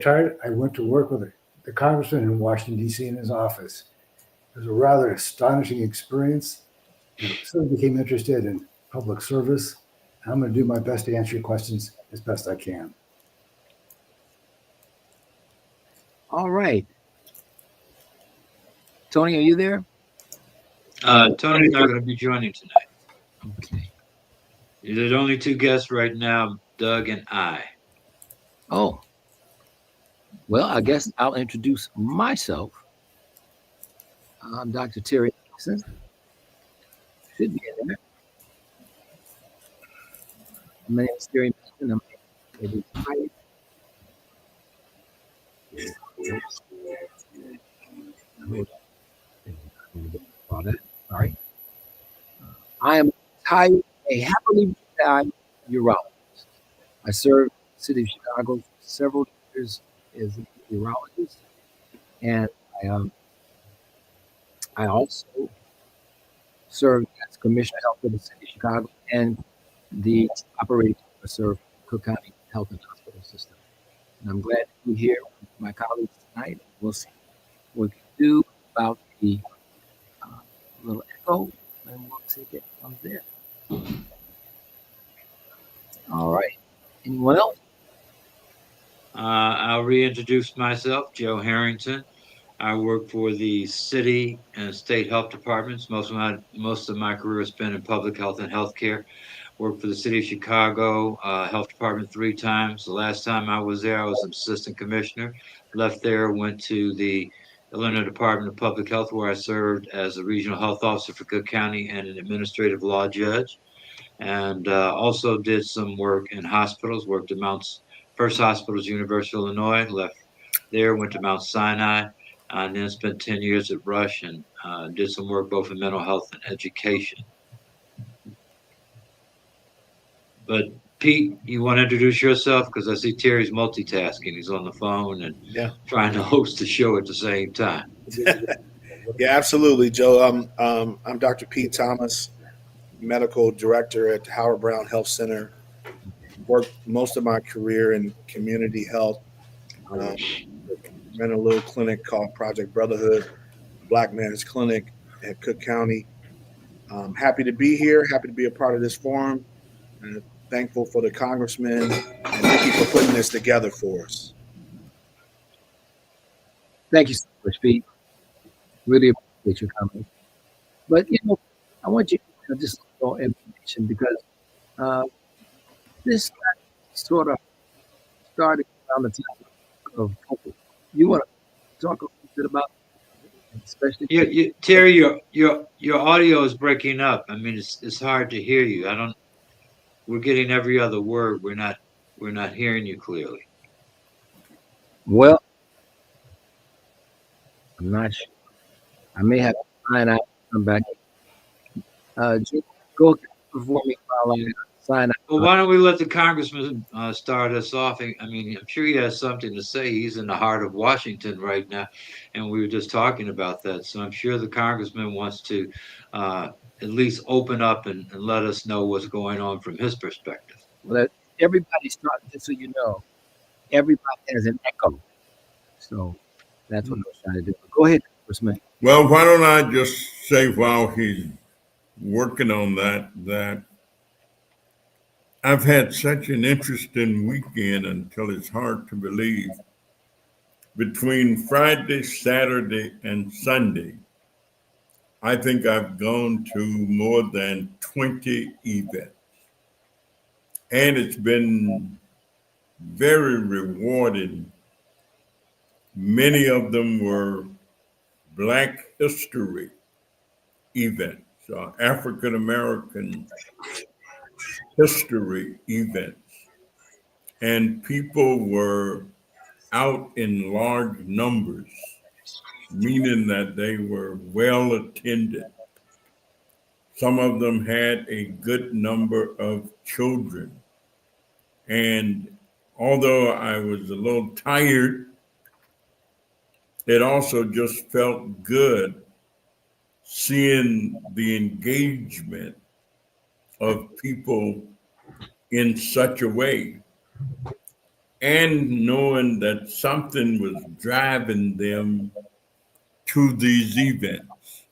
retired, I went to work with the congressman in Washington, D.C. in his office. It was a rather astonishing experience. And I sort of became interested in public service. I'm going to do my best to answer your questions as best I can. All right. Tony, are you there? Tony's not going to be joining tonight. Okay. There's only two guests right now, Doug and I. Oh. Well, I guess I'll introduce myself. I'm Dr. Terry Nixon. Should be in there. My name is Terry Nixon. I'm a retired. Sorry. I am a happily retired urologist. I served the city of Chicago for several years as a urologist, and I also served as commissioner of health for the city of Chicago and the operating officer for Cook County Health and Hospital System. And I'm glad to be here with my colleagues tonight. We'll see what we can do about the little echo, and we'll take it from there. All right. Anyone else? I'll reintroduce myself, Joe Harrington. I work for the city and state health departments. Most of my career has been in public health and healthcare. Worked for the city of Chicago health department 3 times. The last time I was there, I was an assistant commissioner. Left there, went to the Illinois Department of Public Health, where I served as a regional health officer for Cook County and an administrative law judge. And also did some work in hospitals. Worked at First Hospitals, University of Illinois. Left there, went to Mount Sinai, and then spent 10 years at Rush and did some work both in mental health and education. But Pete, you want to introduce yourself? Because I see Terry's multitasking. He's on the phone and trying to host the show at the same time. Yeah, absolutely, Joe. I'm Dr. Pete Thomas, medical director at Howard Brown Health Center. Worked most of my career in community health. Ran a little clinic called Project Brotherhood, Black Man's Clinic at Cook County. Happy to be here. Happy to be a part of this forum. And thankful for the congressman and Nikki for putting this together for us. Thank you so much, Pete. Really appreciate your comment. But, I want you to just know information because this sort of started around the time of COVID. You want to talk a little bit about it, especially? Terry, your audio is breaking up. I mean, it's hard to hear you. We're getting every other word. We're not hearing you clearly. Well, I'm not sure. I may have to sign out and come back. Go before me while I sign out. Well, why don't we let the congressman start us off? I mean, I'm sure he has something to say. He's in the heart of Washington right now, and we were just talking about that. So I'm sure the congressman wants to at least open up and let us know what's going on from his perspective. Well, everybody's starting, just so you know, everybody has an echo. So that's what I'm trying to do. But go ahead, Congressman. Well, why don't I just say while he's working on that I've had such an interesting weekend until it's hard to believe. Between Friday, Saturday, and Sunday, I think I've gone to more than 20 events. And it's been very rewarding. Many of them were Black history events, African American history events. And people were out in large numbers, meaning that they were well attended. Some of them had a good number of children. And although I was a little tired, it also just felt good seeing the engagement of people in such a way. and knowing that something was driving them to these events,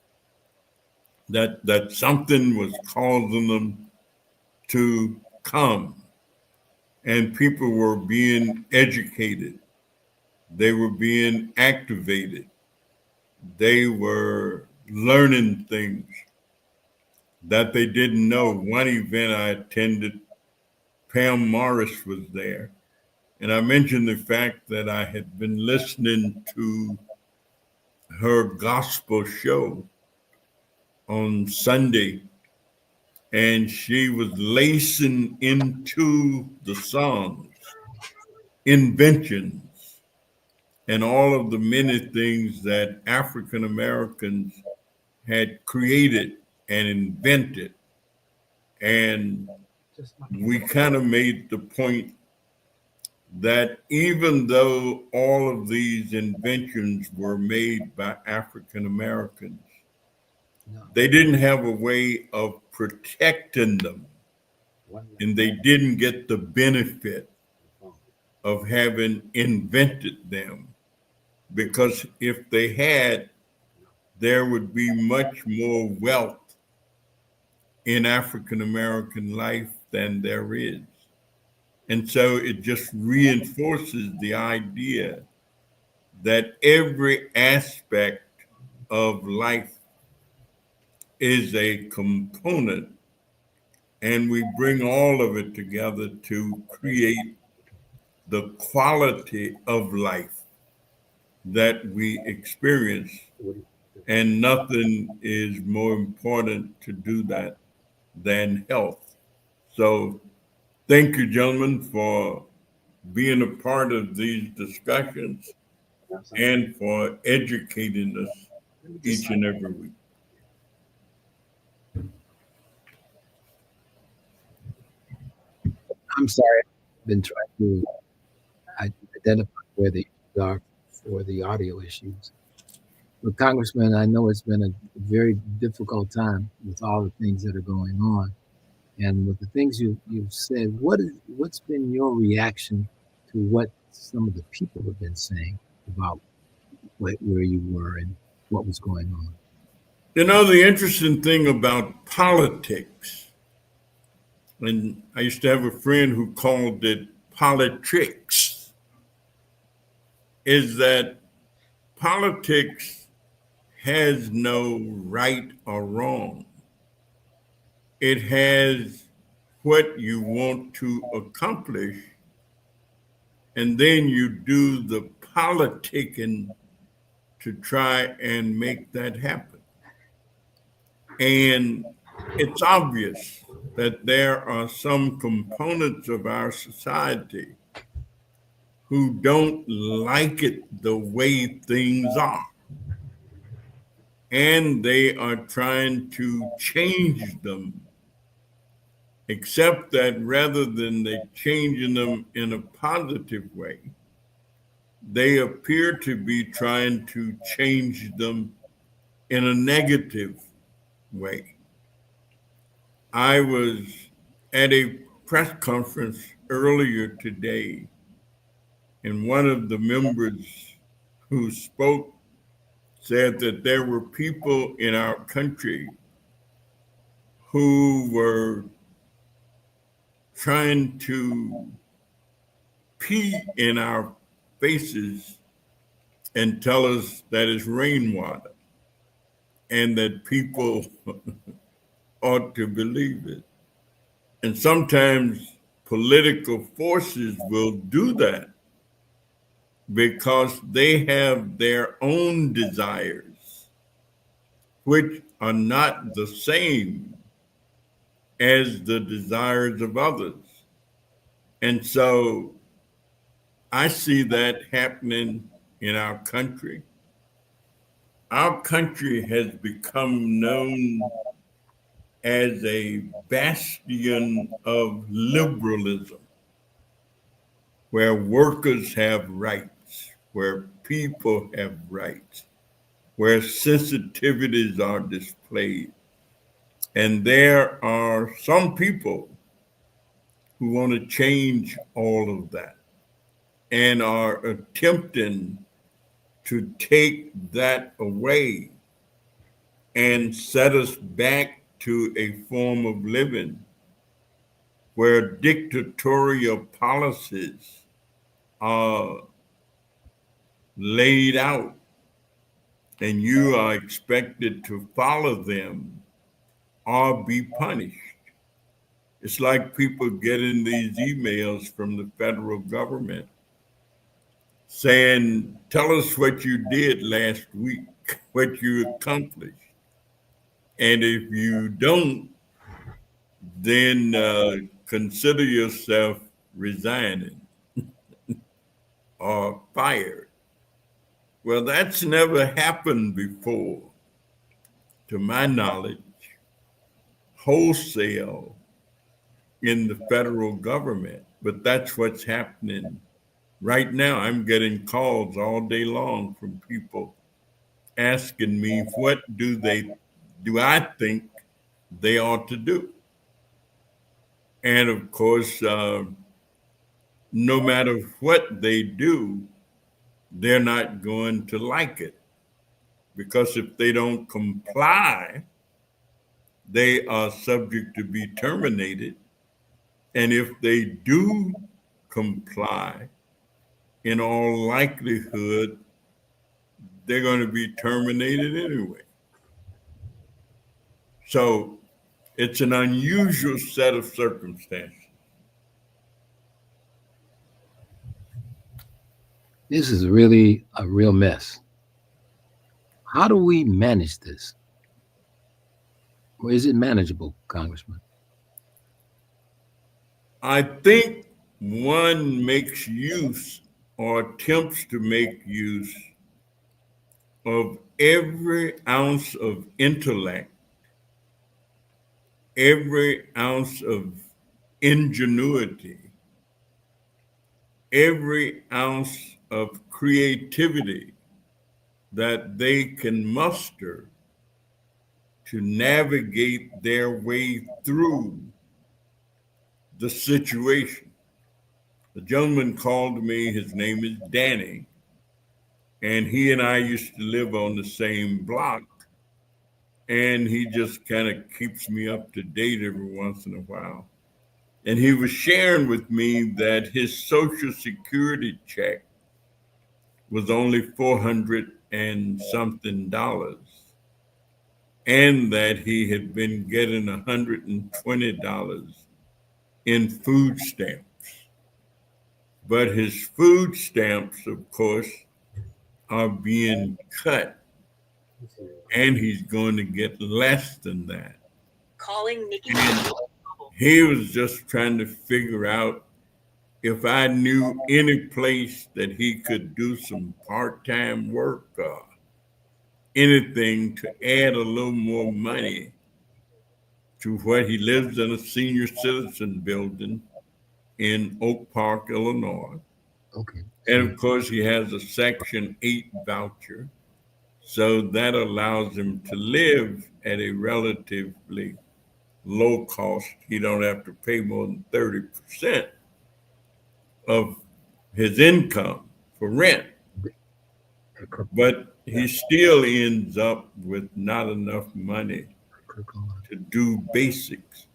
that something was causing them to come, and people were being educated, they were being activated, they were learning things that they didn't know. One event I attended, Pam Morris was there, and I mentioned the fact that I had been listening to her gospel show on Sunday, and she was lacing into the songs inventions and all of the many things that African Americans had created and invented. And we kind of made the point that even though all of these inventions were made by African Americans, they didn't have a way of protecting them, and they didn't get the benefit of having invented them, because if they had, there would be much more wealth in African American life than there is. And so it just reinforces the idea that every aspect of life is a component, and we bring all of it together to create the quality of life that we experience. And nothing is more important to do that than health. So thank you, gentlemen, for being a part of these discussions and for educating us each and every week. I'm sorry. I've been trying to identify where the issues are for the audio issues. But Congressman, I know it's been a very difficult time with all the things that are going on. And with the things you've said, what's been your reaction to what some of the people have been saying about where you were and what was going on? You know, the interesting thing about politics, and I used to have a friend who called it politricks, is that politics has no right or wrong. It has what you want to accomplish, and then you do the politicking to try and make that happen. And it's obvious that there are some components of our society who don't like it the way things are. And they are trying to change them, except that rather than they changing them in a positive way, they appear to be trying to change them in a negative way. I was at a press conference earlier today, and one of the members who spoke said that there were people in our country who were trying to pee in our faces and tell us that it's rainwater and that people ought to believe it. And sometimes political forces will do that because they have their own desires, which are not the same as the desires of others. And so I see that happening in our country. Our country has become known as a bastion of liberalism, where workers have rights, where people have rights, where sensitivities are displayed. And there are some people who want to change all of that. and are attempting to take that away and set us back to a form of living where dictatorial policies are laid out and you are expected to follow them or be punished. It's like people getting these emails from the federal government saying, tell us what you did last week, what you accomplished. And if you don't, then consider yourself resigning or fired. Well, that's never happened before, to my knowledge, wholesale in the federal government. But that's what's happening right now. I'm getting calls all day long from people asking me what do I think they ought to do. And of course, no matter what they do, they're not going to like it, because if they don't comply, they are subject to be terminated. And if they do comply, in all likelihood, they're going to be terminated anyway. So it's an unusual set of circumstances. This is really a real mess. How do we manage this? Or is it manageable, Congressman? I think one makes use or attempts to make use of every ounce of intellect, every ounce of ingenuity, every ounce of creativity that they can muster to navigate their way through the situation. The gentleman called me, his name is Danny, and he and I used to live on the same block. And he just kind of keeps me up to date every once in a while. And he was sharing with me that his Social Security check was only $400 and something, and that he had been getting $120 in food stamps. But his food stamps, of course, are being cut, and he's going to get less than that. Calling Nikki. He was just trying to figure out if I knew any place that he could do some part-time work or anything to add a little more money to what he lives in, a senior citizen building in Oak Park, Illinois. Okay. And of course, he has a Section 8 voucher. So that allows him to live at a relatively low cost. He don't have to pay more than 30% of his income for rent. But he still ends up with not enough money to do basics.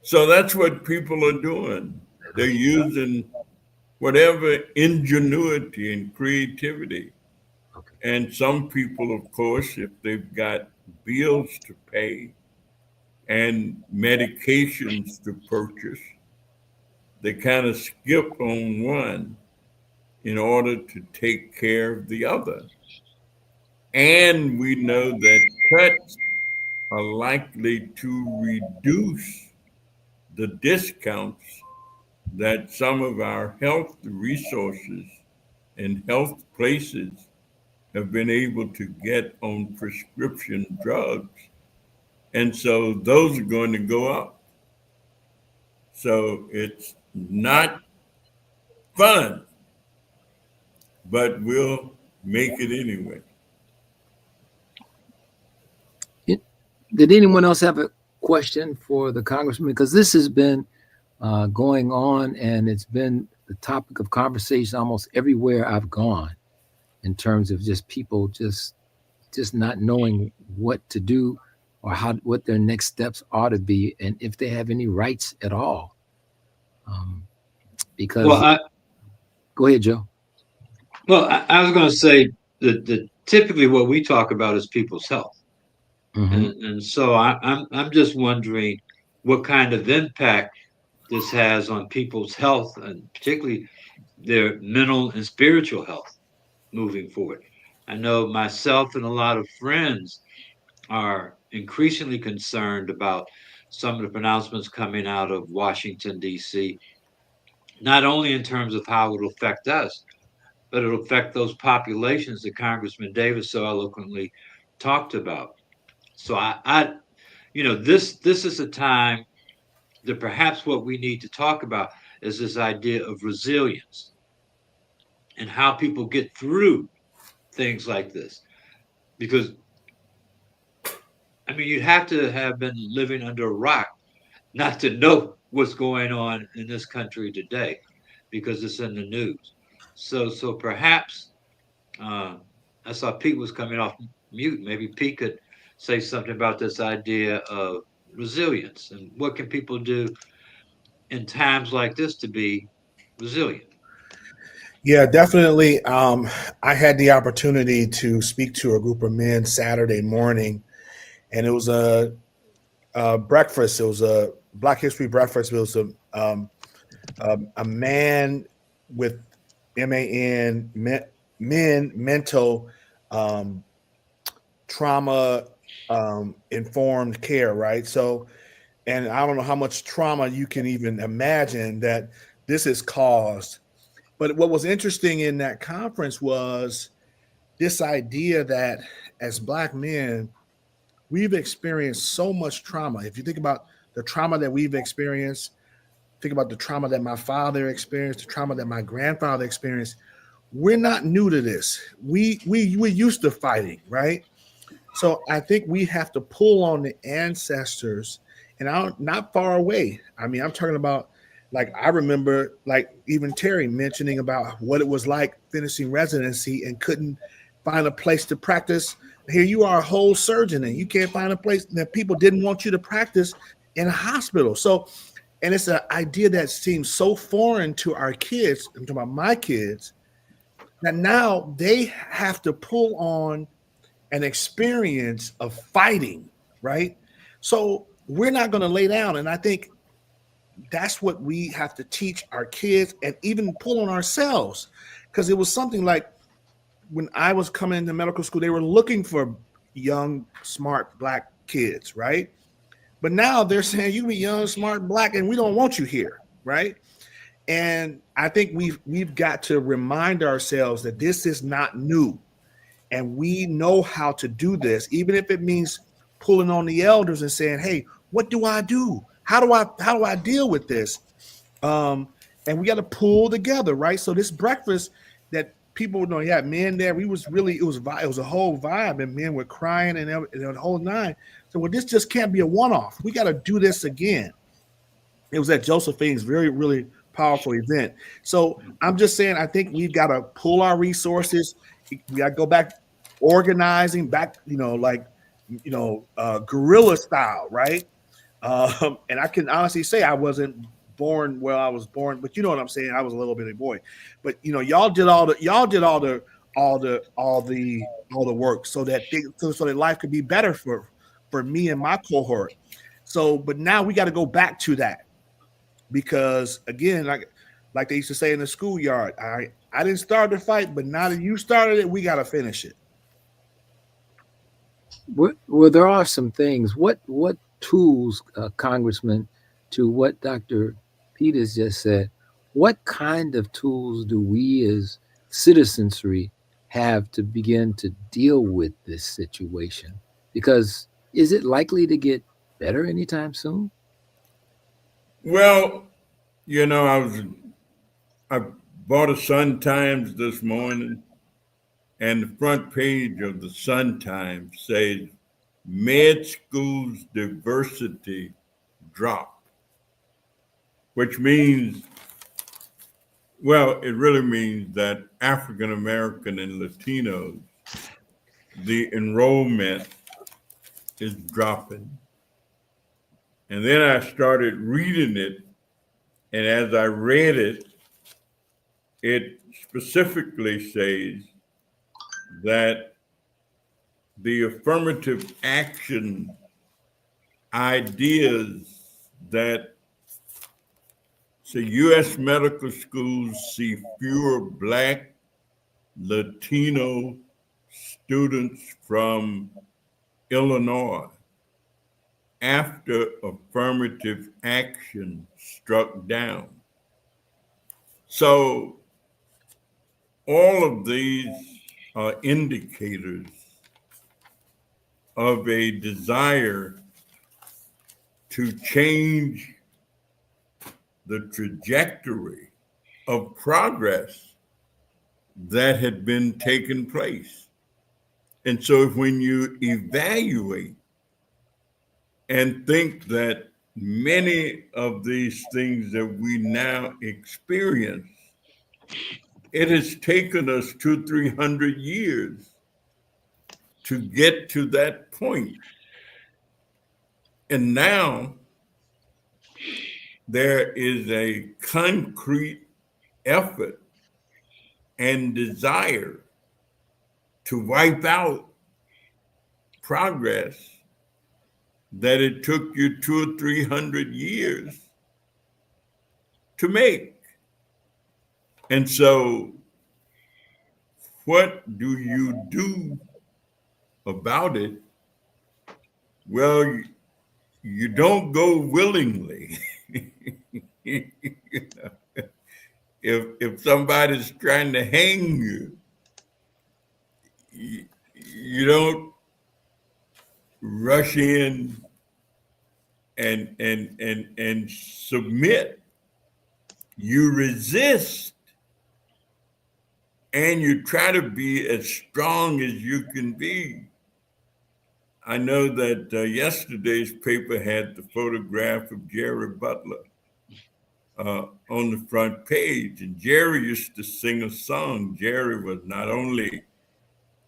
So that's what people are doing. They're using whatever ingenuity and creativity. And some people, of course, if they've got bills to pay and medications to purchase, they kind of skip on one in order to take care of the other. And we know that cuts are likely to reduce the discounts that some of our health resources and health places have been able to get on prescription drugs. And so those are going to go up. So it's not fun, but we'll make it anyway. Did anyone else have a question for the congressman? Because this has been going on, and it's been the topic of conversation almost everywhere I've gone, in terms of just people just not knowing what to do or what their next steps ought to be, and if they have any rights at all. Because Well, go ahead, Joe. I was going to say that typically what we talk about is people's health, Mm-hmm. and so I'm just wondering what kind of impact this has on people's health, and particularly their mental and spiritual health moving forward. I know myself and a lot of friends are increasingly concerned about some of the pronouncements coming out of Washington, D.C., not only in terms of how it'll affect us, but it'll affect those populations that Congressman Davis so eloquently talked about. So this is a time that perhaps what we need to talk about is this idea of resilience and how people get through things like this. Because I mean, you'd have to have been living under a rock not to know what's going on in this country today, because it's in the news. So perhaps I saw Pete was coming off mute. Maybe Pete could say something about this idea of resilience and what can people do in times like this to be resilient. Yeah, definitely. I had the opportunity to speak to a group of men Saturday morning, and it was a breakfast. It was a Black History breakfast. It was a man with MAN men mental um, trauma informed care, right? So, and I don't know how much trauma you can even imagine that this has caused. But what was interesting in that conference was this idea that as Black men, we've experienced so much trauma. If you think about the trauma that we've experienced, think about the trauma that my father experienced, the trauma that my grandfather experienced. We're not new to this. We're used to fighting, right? So I think we have to pull on the ancestors, and I'm not far away. I mean, I'm talking about, like, I remember, like, even Terry mentioning about what it was like finishing residency and couldn't find a place to practice. Here you are, a whole surgeon, and you can't find a place that people didn't want you to practice in a hospital. So, and it's an idea that seems so foreign to our kids. I'm talking about my kids, that now they have to pull on an experience of fighting, right? So we're not going to lay down. And I think that's what we have to teach our kids and even pull on ourselves. Because it was something like when I was coming into medical school, they were looking for young, smart Black kids, right? But now they're saying you can be young, smart, Black, and we don't want you here, right? And I think we've got to remind ourselves that this is not new. And we know how to do this, even if it means pulling on the elders and saying, "Hey, what do I do? How do I deal with this?" And we got to pull together, right? So this breakfast that people know, yeah, men there, it was a whole vibe, and men were crying and the whole nine. So, well, this just can't be a one-off. We got to do this again. It was at Josephine's, very, really powerful event. So I'm just saying, I think we've got to pull our resources. We got to go back organizing back, guerrilla style, right? And I can honestly say I wasn't born where I was born, but you know what I'm saying. I was a little bitty boy, but y'all did all the work so that life could be better for me and my cohort. So, but now we got to go back to that. Because again, like they used to say in the schoolyard, I didn't start the fight, but now that you started it, we got to finish it. Well, there are some things. What tools, Congressman, to what Dr. Peters just said, what kind of tools do we as citizenry have to begin to deal with this situation? Because is it likely to get better anytime soon? Well, I bought a Sun Times this morning, and the front page of the Sun Times says med schools diversity drop, which means Well, it really means that African American and Latinos, the enrollment is dropping. And then I started reading it, and as I read it, it specifically says that the affirmative action ideas that so U.S. medical schools see fewer Black, Latino students from Illinois after affirmative action struck down. So all of these are indicators of a desire to change the trajectory of progress that had been taking place. And so when you evaluate and think that many of these things that we now experience, it has taken us 200-300 years to get to that point. And now there is a concrete effort and desire to wipe out progress that it took you 200-300 years to make. And so, what do you do about it? Well, you don't go willingly. If somebody's trying to hang you, you don't rush in and submit. You resist, and you try to be as strong as you can be. I know that yesterday's paper had the photograph of Jerry Butler on the front page, and Jerry used to sing a song. Jerry was not only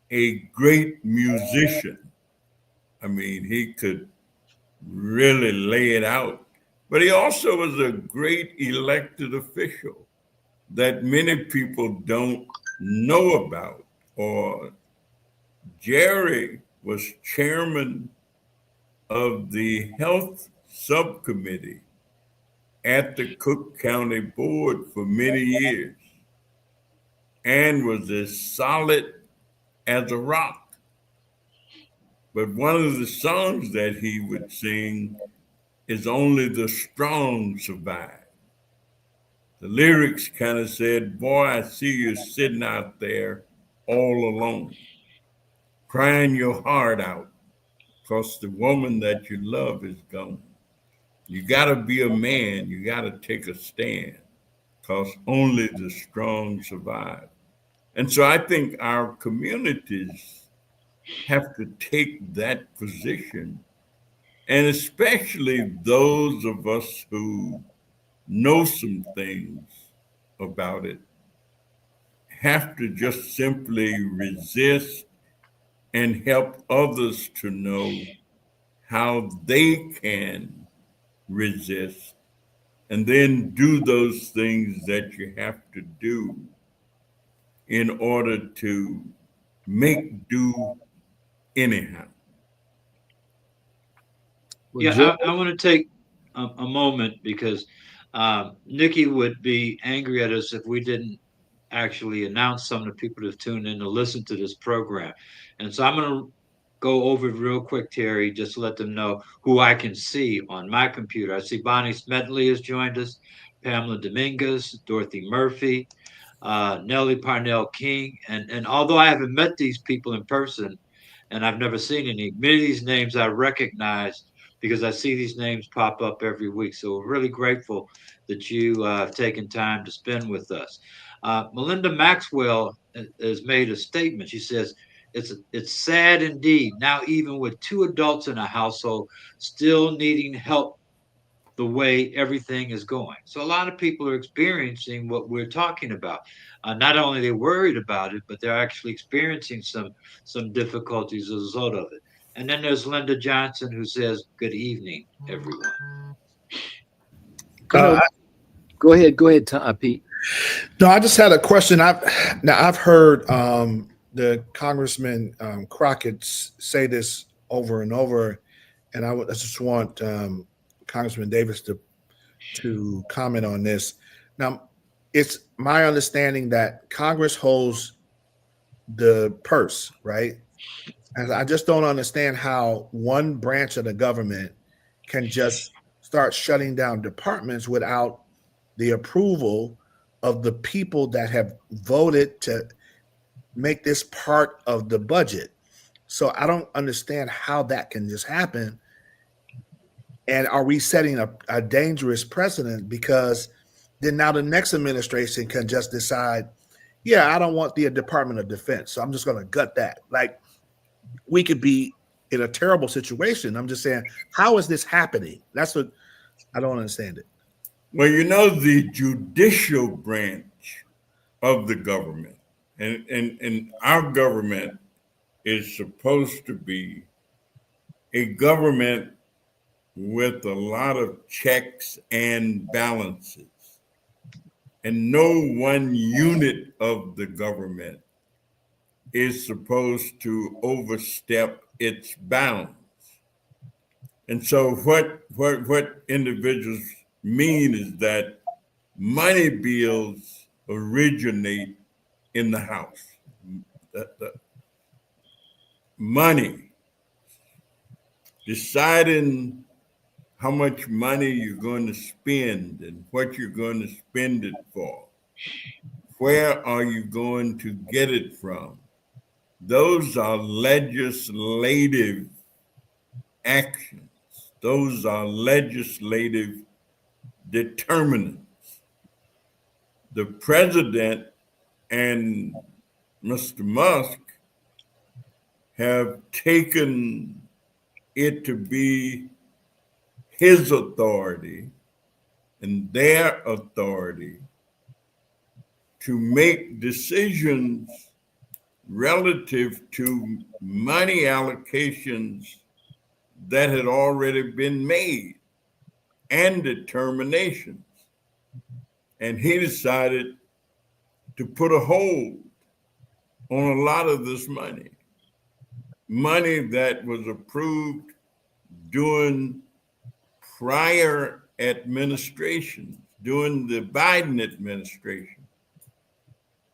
a great musician, I mean, he could really lay it out, but he also was a great elected official that many people don't know about. Or Jerry was chairman of the health subcommittee at the Cook County Board for many years and was as solid as a rock. But one of the songs that he would sing is "Only the Strong Survive." The lyrics kind of said, "Boy, I see you sitting out there all alone, crying your heart out because the woman that you love is gone. You got to be a man. You got to take a stand because only the strong survive." And so I think our communities have to take that position, and especially those of us who know some things about it have to just simply resist and help others to know how they can resist, and then do those things that you have to do in order to make do anyhow. Well, Yeah, Joe, I want to take a moment because Nikki would be angry at us if we didn't actually announce some of the people that have tuned in to listen to this program. And so I'm going to go over it real quick, Terry, just to let them know who I can see on my computer. I see Bonnie Smedley has joined us, Pamela Dominguez, Dorothy Murphy, Nellie Parnell King. And although I haven't met these people in person and I've never seen many of these names I recognize because I see these names pop up every week. So we're really grateful that you have taken time to spend with us. Melinda Maxwell has made a statement. She says, it's sad indeed. Now, even with two adults in a household still needing help the way everything is going. So a lot of people are experiencing what we're talking about. Not only are they worried about it, but they're actually experiencing some difficulties as a result of it. And then there's Linda Johnson, who says, "Good evening, everyone." You know, go ahead, Pete. No, I just had a question. I've heard the Congressman Crockett say this over and over, and I just want Congressman Davis to comment on this. Now, it's my understanding that Congress holds the purse, right? And I just don't understand how one branch of the government can just start shutting down departments without the approval of the people that have voted to make this part of the budget. So I don't understand how that can just happen. And are we setting a dangerous precedent? Because then now the next administration can just decide, yeah, I don't want the Department of Defense, so I'm just going to gut that. Like, we could be in a terrible situation. I'm just saying, how is this happening? That's what I don't understand it. Well, the judicial branch of the government, and our government is supposed to be a government with a lot of checks and balances. And no one unit of the government is supposed to overstep its bounds. And so what individuals mean is that money bills originate in the House. The money, deciding how much money you're going to spend and what you're going to spend it for. Where are you going to get it from? Those are legislative actions. Those are legislative determinants. The president and Mr. Musk have taken it to be his authority and their authority to make decisions relative to money allocations that had already been made and determinations. And he decided to put a hold on a lot of this money that was approved during prior administrations, during the Biden administration.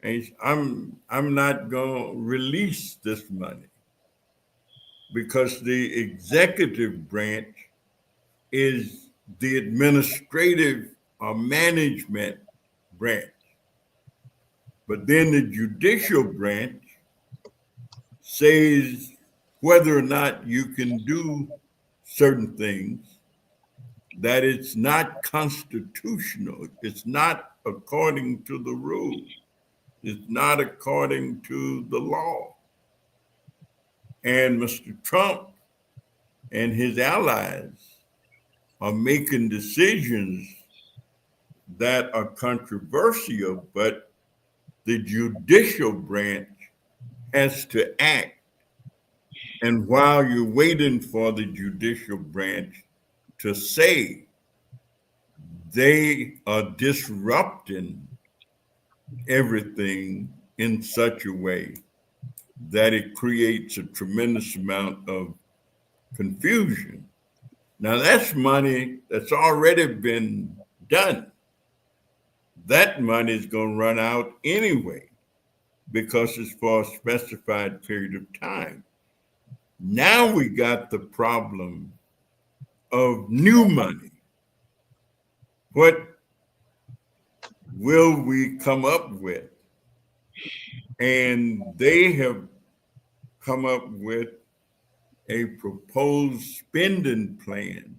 And I'm not going to release this money because the executive branch is the administrative or management branch. But then the judicial branch says whether or not you can do certain things, that it's not constitutional. It's not according to the rules. It's not according to the law. And Mr. Trump and his allies are making decisions that are controversial, but the judicial branch has to act. And while you're waiting for the judicial branch to say, they are disrupting everything in such a way that it creates a tremendous amount of confusion. Now, that's money that's already been done. That money is going to run out anyway because it's for a specified period of time. Now we got the problem of new money. What will we come up with? And they have come up with a proposed spending plan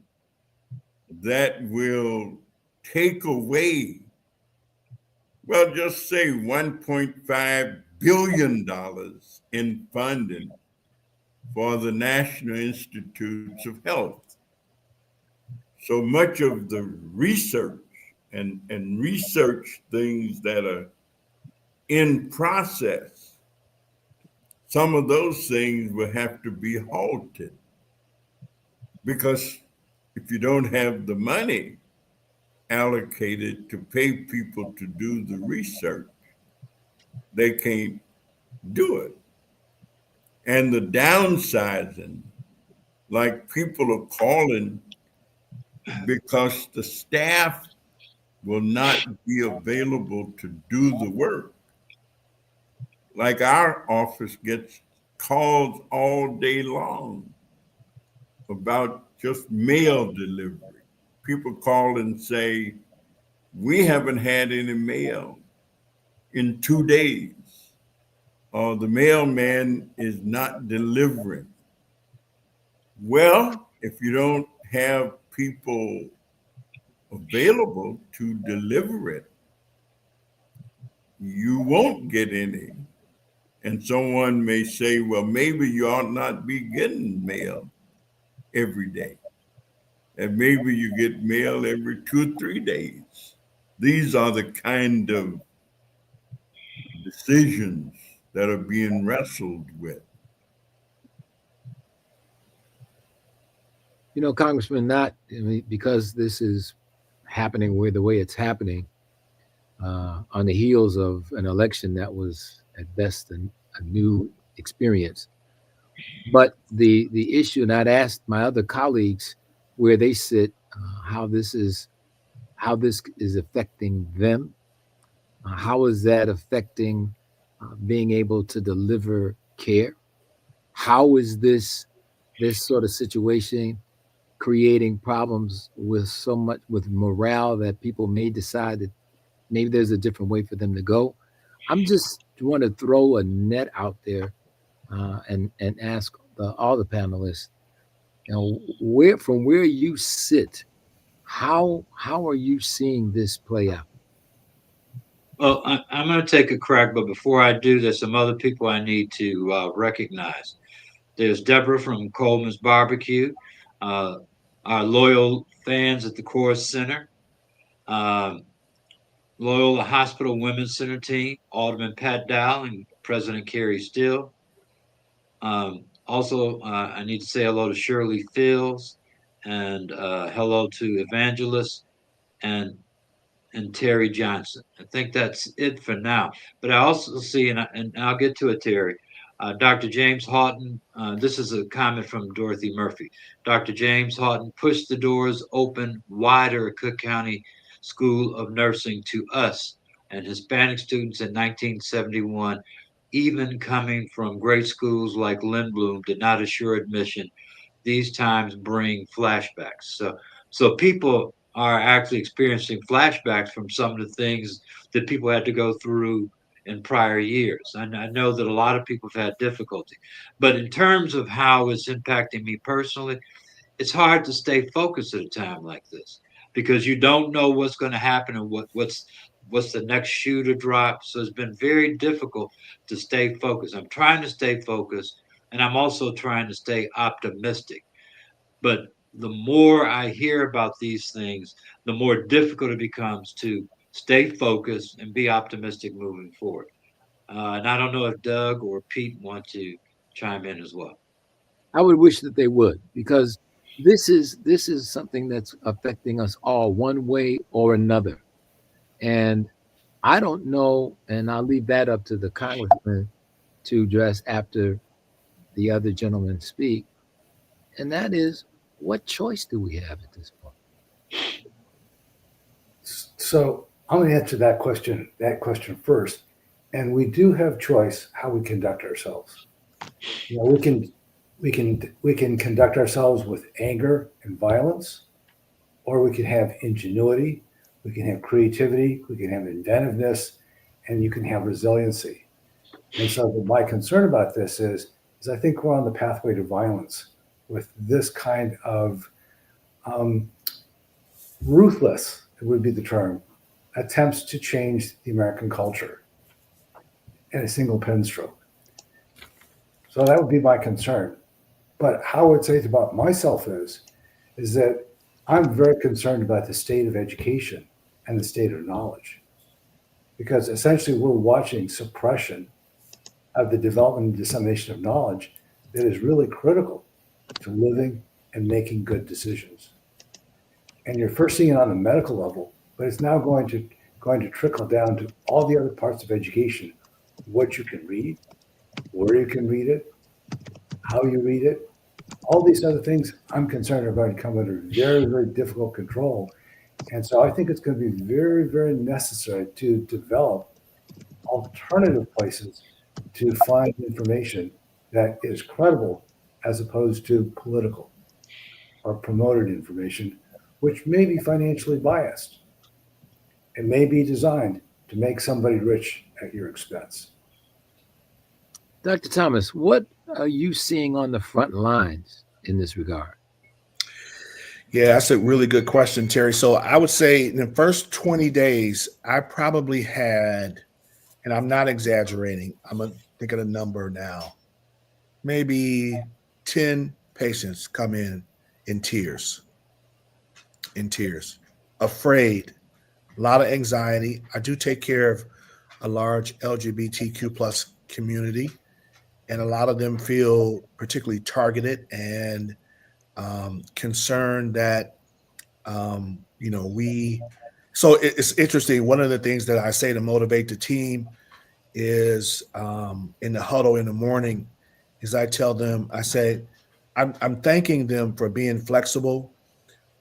that will take away, well, just say $1.5 billion in funding for the National Institutes of Health. So much of the research and research things that are in process, some of those things will have to be halted, because if you don't have the money allocated to pay people to do the research, they can't do it. And the downsizing, like people are calling because the staff will not be available to do the work. Like our office gets calls all day long about just mail delivery. People call and say, we haven't had any mail in 2 days, or the mailman is not delivering. Well, if you don't have people available to deliver it, you won't get any. And someone may say, well, maybe you ought not be getting mail every day. And maybe you get mail every 2 or 3 days. These are the kind of decisions that are being wrestled with. You know, Congressman, because this is happening the way it's happening, on the heels of an election that was at best a new experience. But the issue, and I'd asked my other colleagues where they sit, how this is affecting them. How is that affecting being able to deliver care? How is this sort of situation creating problems with morale that people may decide that maybe there's a different way for them to go? I'm just want to throw a net out there and ask all the panelists, you know, from where you sit, how are you seeing this play out? Well, I'm going to take a crack, but before I do, there's some other people I need to recognize. There's Deborah from Coleman's Barbecue, uh, our loyal fans at the Chorus Center, um, Loyola Hospital Women's Center team, Alderman Pat Dow and President Carrie Steele. Also, I need to say hello to Shirley Fields and hello to Evangelist and Terry Johnson. I think that's it for now. But I also see, and I'll get to it, Terry. Dr. James Houghton, this is a comment from Dorothy Murphy. Dr. James Houghton pushed the doors open wider at Cook County School of Nursing to us and Hispanic students in 1971, even coming from great schools like Lindblom, did not assure admission. These times bring flashbacks. So people are actually experiencing flashbacks from some of the things that people had to go through in prior years. And I know that a lot of people have had difficulty. But in terms of how it's impacting me personally, it's hard to stay focused at a time like this because you don't know what's going to happen and what's the next shoe to drop. So it's been very difficult to stay focused. I'm trying to stay focused, and I'm also trying to stay optimistic. But the more I hear about these things, the more difficult it becomes to stay focused and be optimistic moving forward. And I don't know if Doug or Pete want to chime in as well. I would wish that they would, because this is something that's affecting us all one way or another. And I don't know, and I'll leave that up to the congressman to address after the other gentlemen speak. And that is, what choice do we have at this point? So I'm going to answer that question first. And we do have choice how we conduct ourselves. You know, we can conduct ourselves with anger and violence, or we can have ingenuity, we can have creativity, we can have inventiveness, and you can have resiliency. And so my concern about this is I think we're on the pathway to violence with this kind of ruthless, it would be the term, attempts to change the American culture in a single pen stroke. So that would be my concern. But how I would say it about myself is that I'm very concerned about the state of education and the state of knowledge, because essentially we're watching suppression of the development and dissemination of knowledge that is really critical to living and making good decisions. And you're first seeing it on the medical level, but it's now going to trickle down to all the other parts of education, what you can read, where you can read it, how you read it, all these other things I'm concerned are going to come under very, very difficult control. And so I think it's going to be very, very necessary to develop alternative places to find information that is credible as opposed to political or promoted information, which may be financially biased. It may be designed to make somebody rich at your expense. Dr. Thomas, what are you seeing on the front lines in this regard? Yeah, that's a really good question, Terry. So I would say in the first 20 days, I probably had, and I'm not exaggerating, I'm gonna think of a number now, maybe 10 patients come in tears, afraid, a lot of anxiety. I do take care of a large LGBTQ plus community, and a lot of them feel particularly targeted and concerned that so it's interesting. One of the things that I say to motivate the team is in the huddle in the morning is I tell them, I say, I'm thanking them for being flexible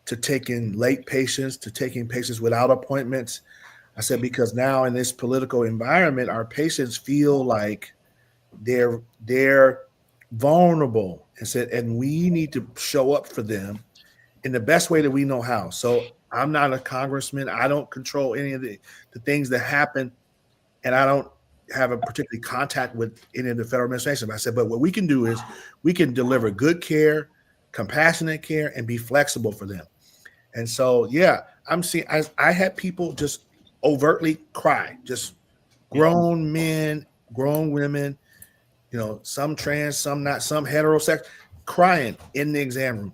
to taking late patients, to taking patients without appointments. I said, because now in this political environment, our patients feel like they're vulnerable, and said, and we need to show up for them in the best way that we know how. So I'm not a congressman. I don't control any of the things that happen, and I don't have a particular contact with any of the federal administration. But I said, but what we can do is we can deliver good care, compassionate care, and be flexible for them. And so, yeah, I'm seeing, I had people just overtly cry, just grown men, grown women, some trans, some not, some heterosexual, crying in the exam room.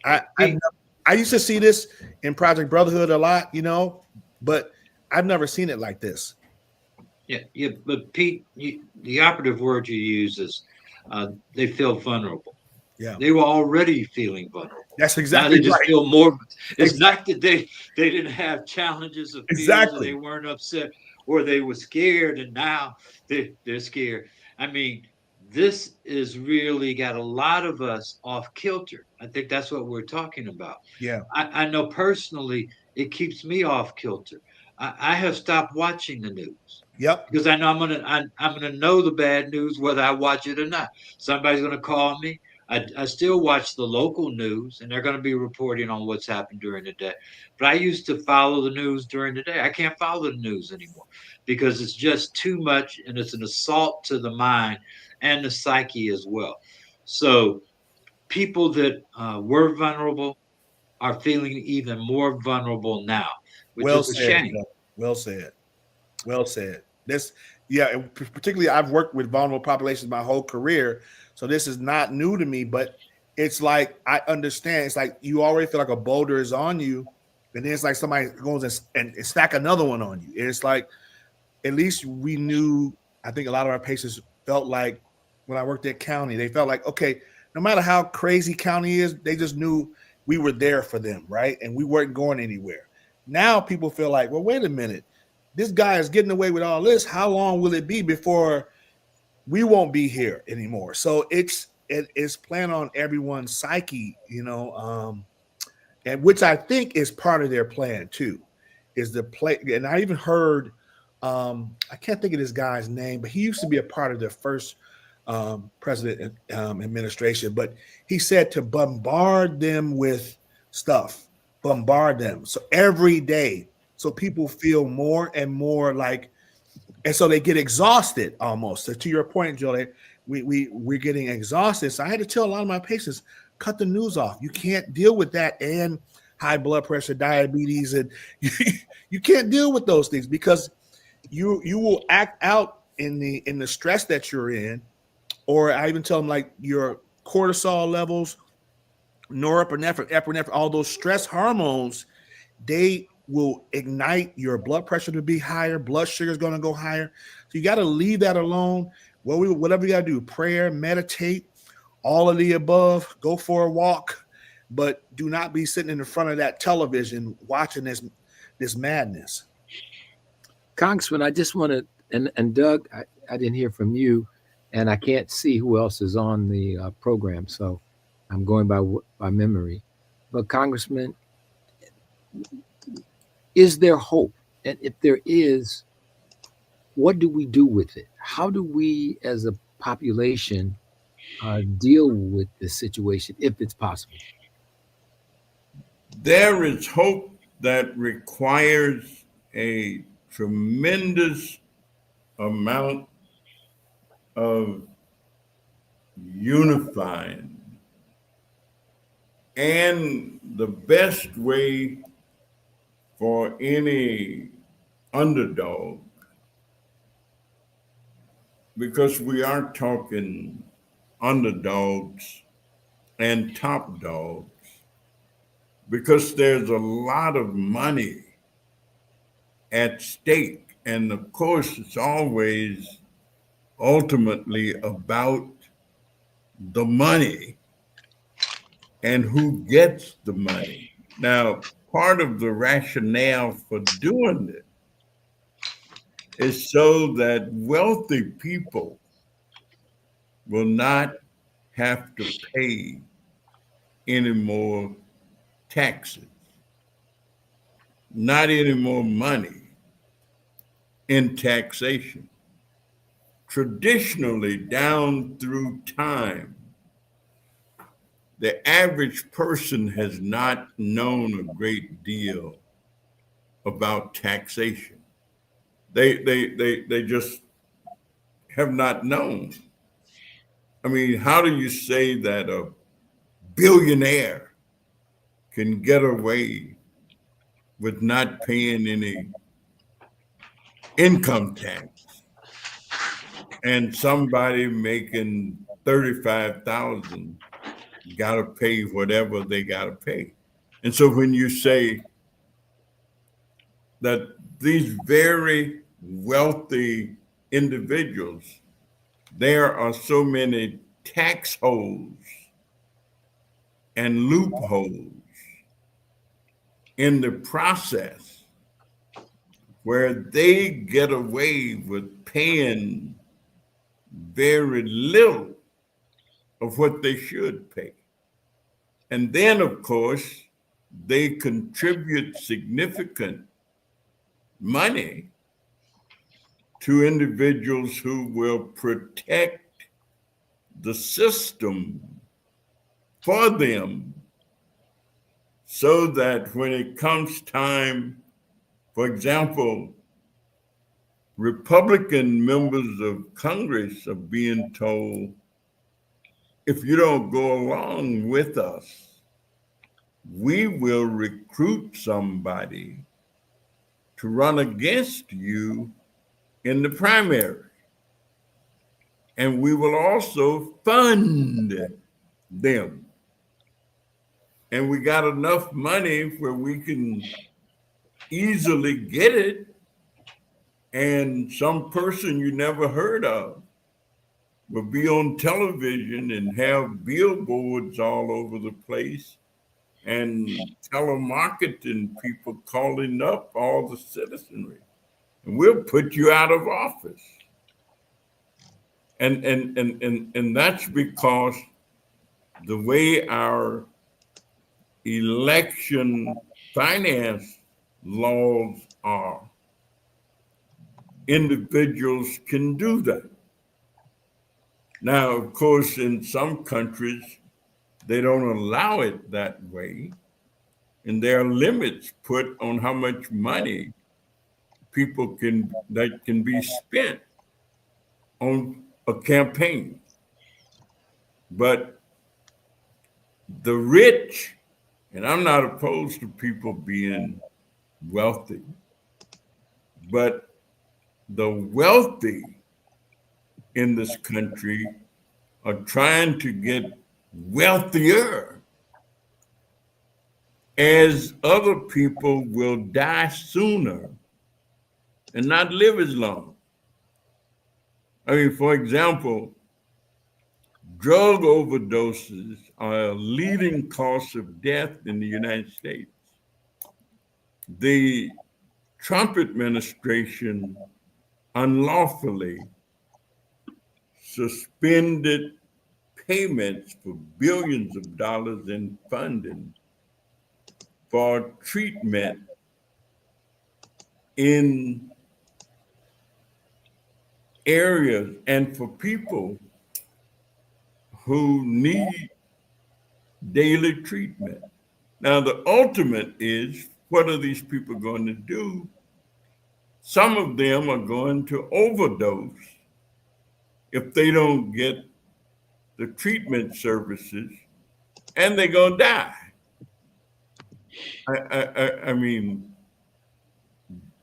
I used to see this in Project Brotherhood a lot, but I've never seen it like this. Yeah. But Pete, the operative word you use is they feel vulnerable. Yeah, They were already feeling vulnerable. that's Now exactly they just right. feel more. It's not that they didn't have challenges of fears, or Exactly. they weren't upset, or they were scared, and now they're scared. I mean, this is really got a lot of us off kilter. I think that's what we're talking about. Yeah. I know personally it keeps me off kilter. I have stopped watching the news Yep. because I know I'm gonna know the bad news whether I watch it or not. Somebody's gonna call me. I still watch the local news, and they're going to be reporting on what's happened during the day. But I used to follow the news during the day. I can't follow the news anymore because it's just too much, and it's an assault to the mind and the psyche as well. So people that were vulnerable are feeling even more vulnerable now, which Well is a said. shame. Well said. Well said. This, yeah, and particularly I've worked with vulnerable populations my whole career, so this is not new to me. But it's like I understand. It's like you already feel like a boulder is on you, and then it's like somebody goes and stack another one on you. And it's like at least we knew. I think a lot of our patients felt like when I worked at county, they felt like, okay, no matter how crazy county is, they just knew we were there for them, right? And we weren't going anywhere. Now people feel like, well, wait a minute. This guy is getting away with all this. How long will it be before we won't be here anymore? So it's playing on everyone's psyche, and which I think is part of their plan too, is the play. And I even heard, I can't think of this guy's name, but he used to be a part of the first president administration. But he said to bombard them with stuff, bombard them. So every day, so people feel more and more like, and so they get exhausted almost. So to your point, Jolie, we're getting exhausted. So I had to tell a lot of my patients, cut the news off. You can't deal with that and high blood pressure, diabetes, and you can't deal with those things because you will act out in the stress that you're in. Or I even tell them like your cortisol levels norepinephrine, epinephrine, all those stress hormones, they will ignite your blood pressure to be higher. Blood sugar is going to go higher. So you got to leave that alone. Whatever you got to do, prayer, meditate, all of the above, go for a walk, but do not be sitting in front of that television watching this madness. Congressman, I just want to, and Doug, I didn't hear from you, and I can't see who else is on the program, so I'm going by memory. But Congressman, is there hope? And if there is, what do we do with it? How do we, as a population, deal with this situation, if it's possible? There is hope that requires a tremendous amount of unifying. And the best way for any underdog, because we are talking underdogs and top dogs, because there's a lot of money at stake. And of course, it's always ultimately about the money and who gets the money. Now, part of the rationale for doing it is so that wealthy people will not have to pay any more taxes, not any more money in taxation. Traditionally, down through time, the average person has not known a great deal about taxation. They just have not known. I mean, how do you say that a billionaire can get away with not paying any income tax, and somebody making 35,000 got to pay whatever they got to pay? And so when you say that these very wealthy individuals, there are so many tax holes and loopholes in the process where they get away with paying very little of what they should pay. And then, of course, they contribute significant money to individuals who will protect the system for them, so that when it comes time, for example, Republican members of Congress are being told, if you don't go along with us, we will recruit somebody to run against you in the primary. And we will also fund them. And we got enough money where we can easily get it. And some person you never heard of will be on television and have billboards all over the place and telemarketing people calling up all the citizenry. And we'll put you out of office. And that's because the way our election finance laws are, individuals can do that. Now, of course, in some countries, they don't allow it that way. And there are limits put on how much money that can be spent on a campaign. But the rich, and I'm not opposed to people being wealthy, but the wealthy in this country are trying to get wealthier as other people will die sooner and not live as long. I mean, for example, drug overdoses are a leading cause of death in the United States. The Trump administration unlawfully suspended payments for billions of dollars in funding for treatment in areas and for people who need daily treatment. Now, the ultimate is, what are these people going to do? Some of them are going to overdose if they don't get the treatment services, and they're going to die. I mean,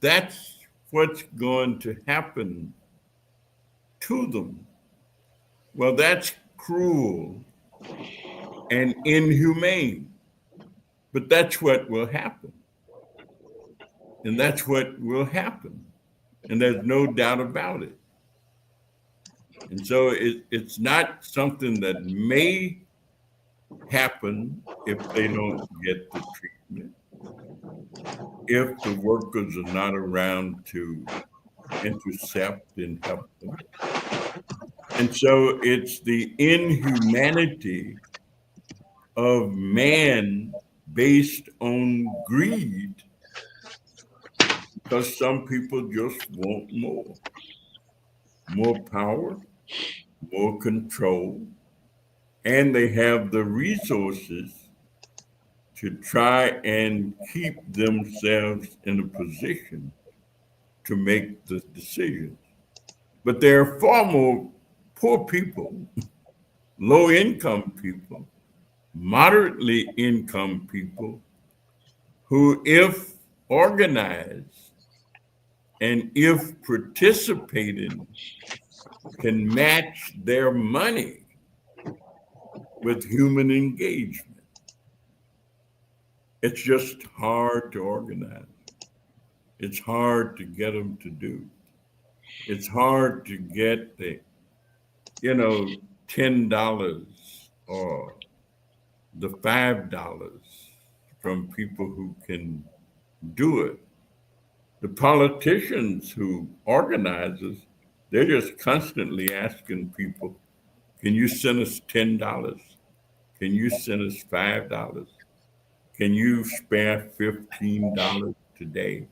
that's what's going to happen to them. Well, that's cruel and inhumane, but that's what will happen. And that's what will happen. And there's no doubt about it. And so it's not something that may happen if they don't get the treatment, if the workers are not around to intercept and help them. And so it's the inhumanity of man based on greed, because some people just want more power, more control, and they have the resources to try and keep themselves in a position to make the decisions. But there are far more poor people, low income people, moderately income people who, if organized and if participating, can match their money with human engagement. It's just hard to organize. It's hard to get them to do. It's hard to get the, $10 or the $5 from people who can do it. The politicians who organize us, they're just constantly asking people, can you send us $10? Can you send us $5? Can you spare $15 today?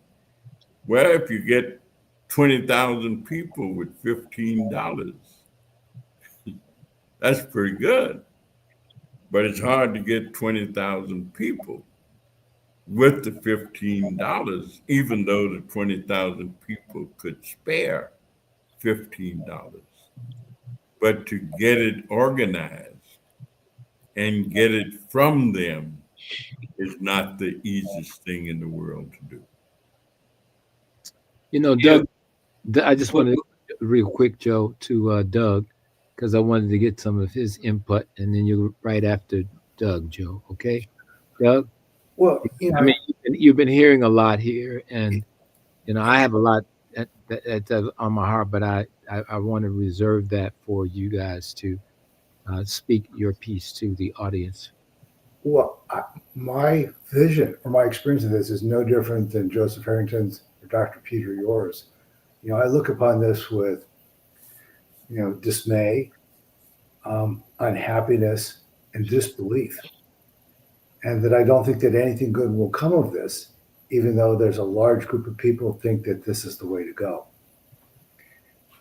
Well, if you get 20,000 people with $15, that's pretty good. But it's hard to get 20,000 people with the $15, even though the 20,000 people could spare $15. But to get it organized and get it from them is not the easiest thing in the world to do. Doug, I just wanted real quick, Joe, to Doug, because I wanted to get some of his input, and then you're right after Doug, Joe. Okay, Doug. Well, I mean, you've been hearing a lot here, and I have a lot that's on my heart, but I want to reserve that for you guys to speak your piece to the audience. Well, my vision or my experience of this is no different than Joseph Harrington's or Dr. Peter yours. I look upon this with, dismay, unhappiness, and disbelief. And that I don't think that anything good will come of this, even though there's a large group of people who think that this is the way to go.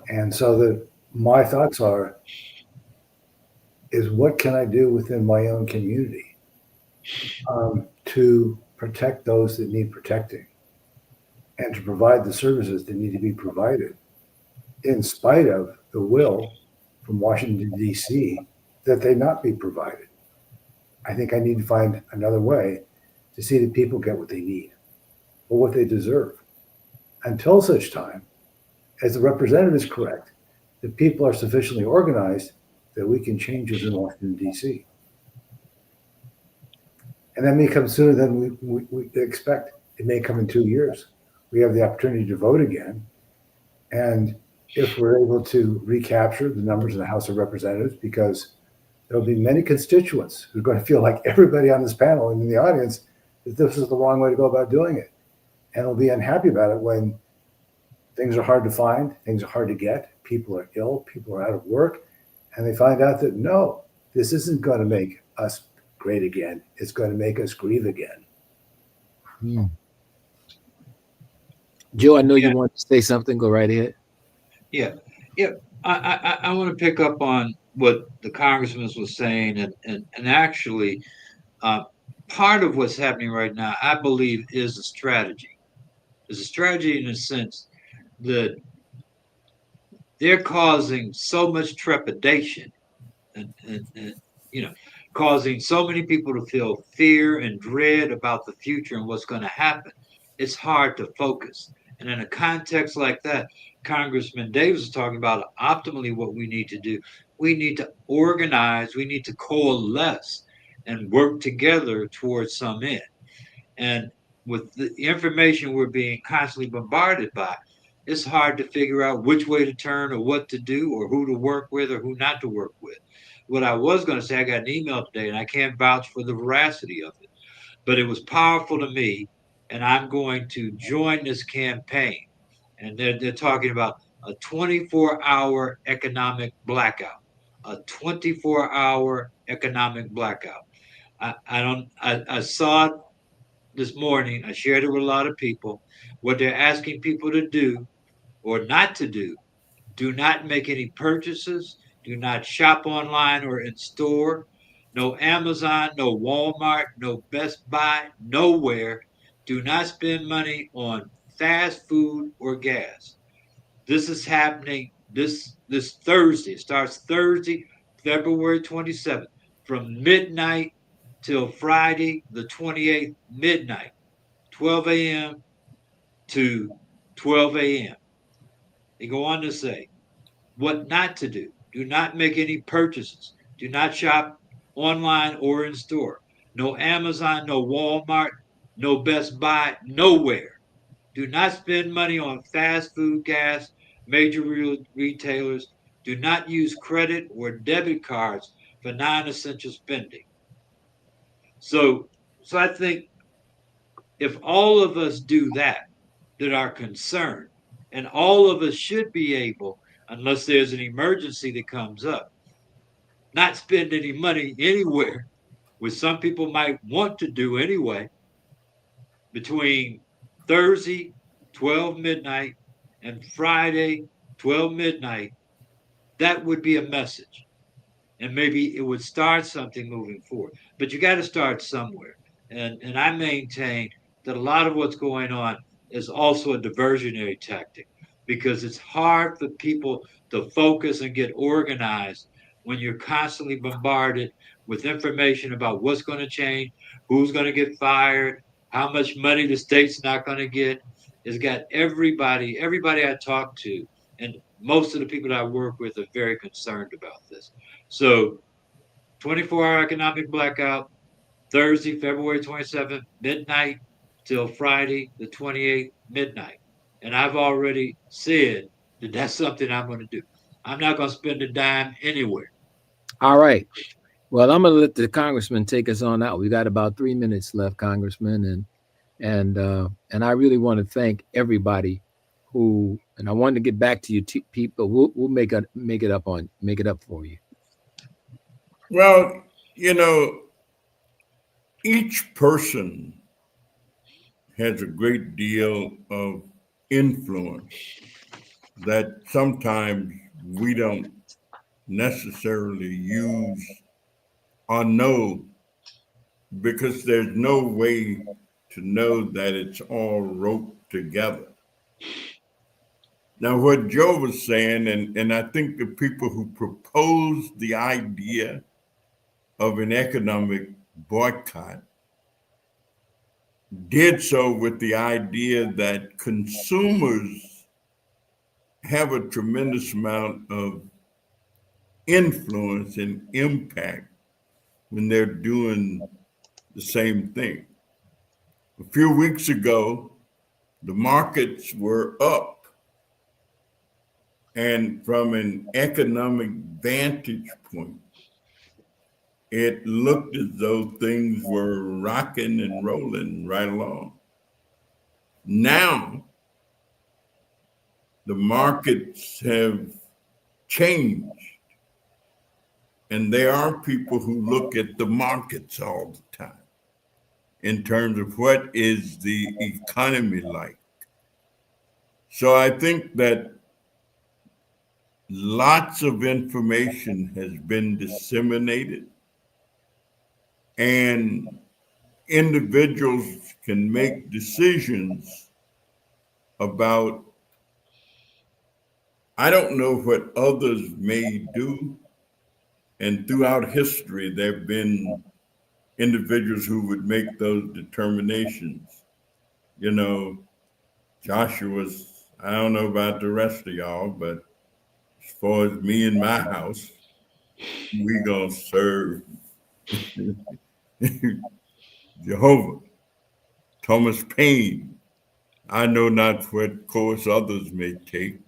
And so my thoughts is what can I do within my own community to protect those that need protecting and to provide the services that need to be provided, in spite of the will from Washington, D.C., that they not be provided. I think I need to find another way to see that people get what they need or what they deserve, until such time as the representative is correct, that people are sufficiently organized that we can change it in Washington, D.C. And that may come sooner than we expect. It may come in 2 years. We have the opportunity to vote again. And if we're able to recapture the numbers in the House of Representatives, because there'll be many constituents who are going to feel like everybody on this panel and in the audience that this is the wrong way to go about doing it. And they'll be unhappy about it when things are hard to find, things are hard to get, people are ill, people are out of work, and they find out that no, this isn't going to make us great again. It's going to make us grieve again. Joe, I know Yeah. you want to say something. Go right ahead. Yeah, yeah. I want to pick up on what the congressman was saying, and actually, uh, part of what's happening right now, I believe, is a strategy. It's a strategy in the sense that they're causing so much trepidation and you know, causing so many people to feel fear and dread about the future and what's going to happen. It's hard to focus. And in a context like that, Congressman Davis is talking about optimally what we need to do. We need to organize, we need to coalesce and work together towards some end. And with the information we're being constantly bombarded by, it's hard to figure out which way to turn or what to do or who to work with or who not to work with. What I was going to say, I got an email today and I can't vouch for the veracity of it, but it was powerful to me. And I'm going to join this campaign. And they're talking about a 24-hour economic blackout, a 24-hour economic blackout. I saw it this morning. I shared it with a lot of people. What they're asking people to do or not to do not make any purchases, do not shop online or in store, no Amazon, no Walmart, no Best Buy, nowhere. Do not spend money on fast food or gas. This is happening this Thursday. It starts Thursday, February 27th, from midnight till Friday, the 28th, midnight. 12 a.m. to 12 a.m. They go on to say what not to do. Do not make any purchases. Do not shop online or in store. No Amazon, no Walmart, no Best Buy, nowhere. Do not spend money on fast food, gas, major retailers. Do not use credit or debit cards for non-essential spending. So, so I think if all of us do that are concerned, and all of us should be able, unless there's an emergency that comes up, not spend any money anywhere, which some people might want to do anyway, between Thursday, 12 midnight, and Friday, 12 midnight, that would be a message. And maybe it would start something moving forward. But you got to start somewhere. And I maintain that a lot of what's going on is also a diversionary tactic because it's hard for people to focus and get organized when you're constantly bombarded with information about what's going to change, who's going to get fired, how much money the state's not going to get. It's got everybody I talk to, and most of the people that I work with are very concerned about this. So 24-hour economic blackout, Thursday, February 27th, midnight till Friday, the 28th, midnight. And I've already said that that's something I'm going to do. I'm not going to spend a dime anywhere. All right. Well, I'm going to let the congressman take us on out. We got about 3 minutes left, Congressman, and I really want to thank everybody who. And I wanted to get back to you, people. We'll make it up for you. Well, you know, each person has a great deal of influence that sometimes we don't necessarily use or know because there's no way to know that it's all roped together. Now, what Joe was saying, and I think the people who proposed the idea of an economic boycott did so with the idea that consumers have a tremendous amount of influence and impact when they're doing the same thing. A few weeks ago, the markets were up. And from an economic vantage point, it looked as though things were rocking and rolling right along. Now, the markets have changed. And there are people who look at the markets all the time in terms of what is the economy like. So I think that lots of information has been disseminated, and individuals can make decisions about, I don't know what others may do. And throughout history, there have been individuals who would make those determinations. You know, Joshua's, I don't know about the rest of y'all, but as far as me and my house, we gonna serve Jehovah. Thomas Paine, I know not what course others may take,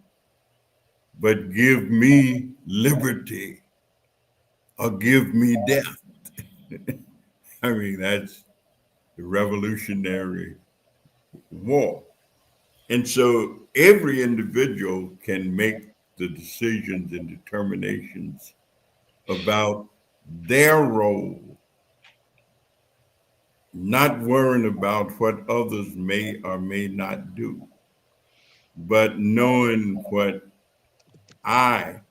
but give me liberty or give me death. I mean, that's the Revolutionary War. And so every individual can make the decisions and determinations about their role, not worrying about what others may or may not do, but knowing what I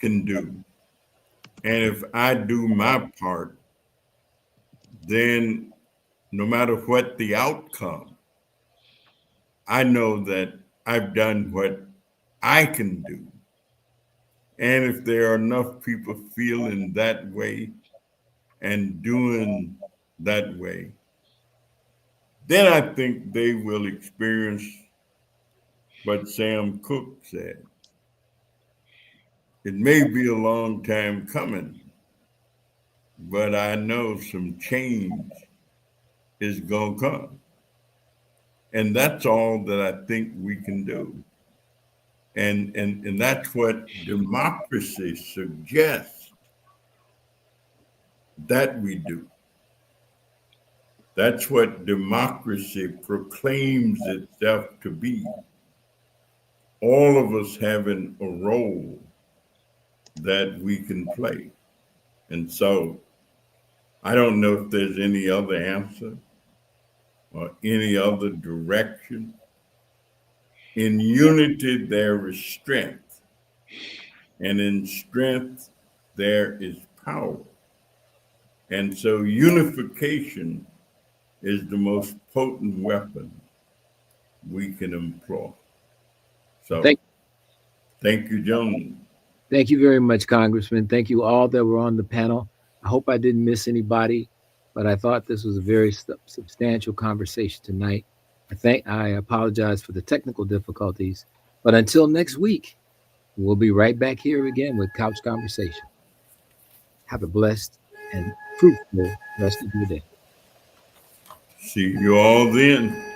can do. And if I do my part, then no matter what the outcome, I know that I've done what I can do. And if there are enough people feeling that way and doing that way, then I think they will experience what Sam Cooke said. It may be a long time coming, but I know some change is going to come. And that's all that I think we can do. And that's what democracy suggests that we do. That's what democracy proclaims itself to be. All of us having a role that we can play. And so I don't know if there's any other answer or any other direction. In unity, there is strength. And in strength, there is power. And so unification is the most potent weapon we can employ. So thank you, gentlemen. Thank you very much, Congressman. Thank you all that were on the panel. I hope I didn't miss anybody, but I thought this was a very substantial conversation tonight. I apologize for the technical difficulties, but until next week, we'll be right back here again with Couch Conversation. Have a blessed and fruitful rest of your day. See you all then.